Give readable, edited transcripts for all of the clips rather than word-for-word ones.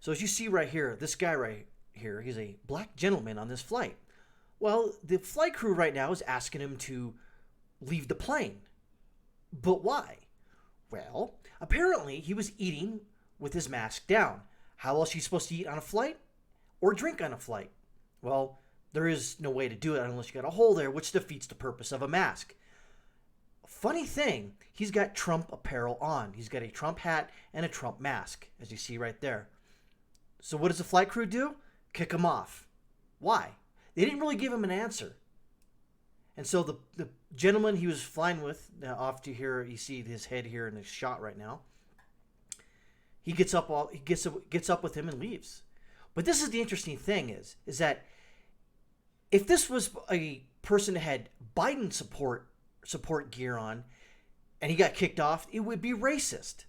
So as you see right here, this guy right here, he's a black gentleman on this flight. Well, the flight crew right now is asking him to leave the plane. But why? Well, apparently he was eating with his mask down. How else are you supposed to eat on a flight or drink on a flight? Well, there is no way to do it unless you got a hole there, which defeats the purpose of a mask. Funny thing, he's got Trump apparel on. He's got a Trump hat and a Trump mask, as you see right there. So what does the flight crew do? Kick him off. Why? They didn't really give him an answer. And so the gentleman he was flying with, off to here, you see his head here in the shot right now. He gets up with him and leaves. But this is the interesting thing is that if this was a person that had Biden support gear on and he got kicked off, it would be racist.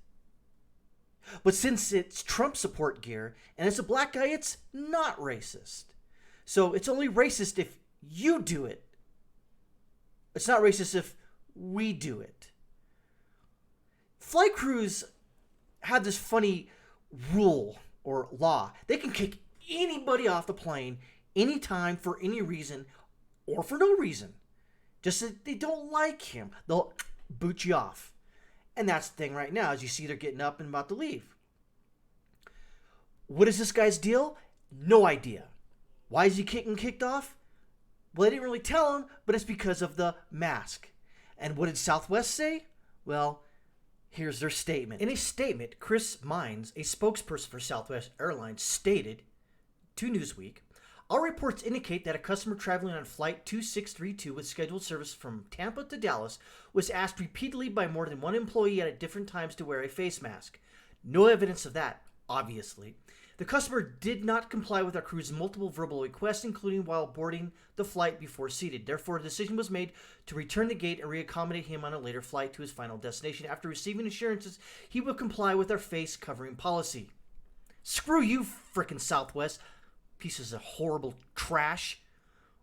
But since it's Trump support gear and it's a black guy, it's not racist. So it's only racist if you do it. It's not racist if we do it. Flight crews had this funny rule or law. They can kick anybody off the plane anytime for any reason or for no reason. Just that they don't like him, they'll boot you off. And that's the thing right now, as you see they're getting up and about to leave. What is this guy's deal? No idea. Why is he getting kicked off? Well, they didn't really tell him, but it's because of the mask. And what did Southwest say? Well, here's their statement. In a statement, Chris Mines, a spokesperson for Southwest Airlines, stated to Newsweek, "Our reports indicate that a customer traveling on Flight 2632 with scheduled service from Tampa to Dallas was asked repeatedly by more than one employee at different times to wear a face mask. No evidence of that, obviously. The customer did not comply with our crew's multiple verbal requests, including while boarding the flight before seated. Therefore, a decision was made to return the gate and reaccommodate him on a later flight to his final destination after receiving assurances he would comply with our face covering policy." Screw you, frickin' Southwest. Pieces of horrible trash.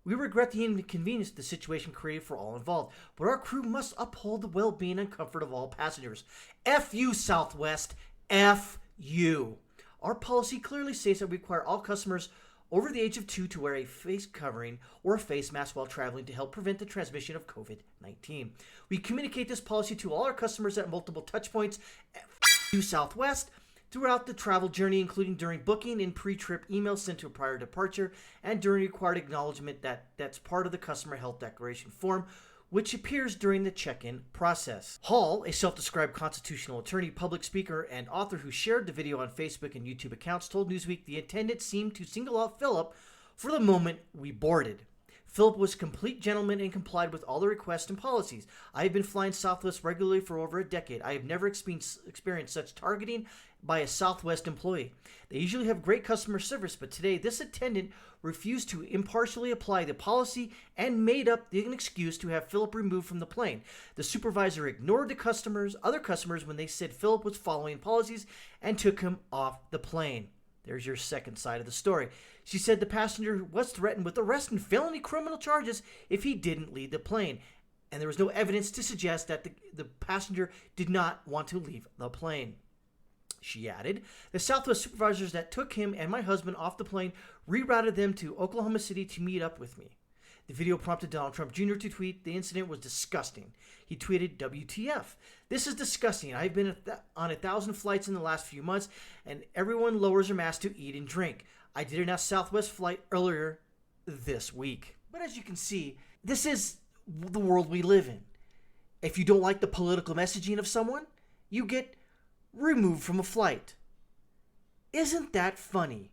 "We regret the inconvenience the situation created for all involved, but our crew must uphold the well-being and comfort of all passengers." F you, Southwest. F you. Our policy clearly states that we require all customers over the age of 2 to wear a face covering or a face mask while traveling to help prevent the transmission of COVID-19. We communicate this policy to all our customers at multiple touchpoints. F you, Southwest. Throughout the travel journey, including during booking and pre-trip emails sent to a prior departure, and during required acknowledgement that's part of the customer health declaration form, which appears during the check-in process. Hall, a self-described constitutional attorney, public speaker, and author who shared the video on Facebook and YouTube accounts, told Newsweek the attendant seemed to single out Philip for the moment we boarded. "Philip was a complete gentleman and complied with all the requests and policies. I have been flying Southwest regularly for over a decade. I have never experienced such targeting by a Southwest employee. They usually have great customer service, but today this attendant refused to impartially apply the policy and made up an excuse to have Philip removed from the plane. The supervisor ignored the other customers when they said Philip was following policies and took him off the plane." There's your second side of the story. She said the passenger was threatened with arrest and felony criminal charges if he didn't leave the plane, and there was no evidence to suggest that the passenger did not want to leave the plane. She added, "The Southwest supervisors that took him and my husband off the plane rerouted them to Oklahoma City to meet up with me." The video prompted Donald Trump Jr. to tweet, "The incident was disgusting." He tweeted, "WTF. This is disgusting. I've been on 1,000 flights in the last few months, and everyone lowers their mask to eat and drink. I did it on a Southwest flight earlier this week." But as you can see, this is the world we live in. If you don't like the political messaging of someone, you get removed from a flight. Isn't that funny?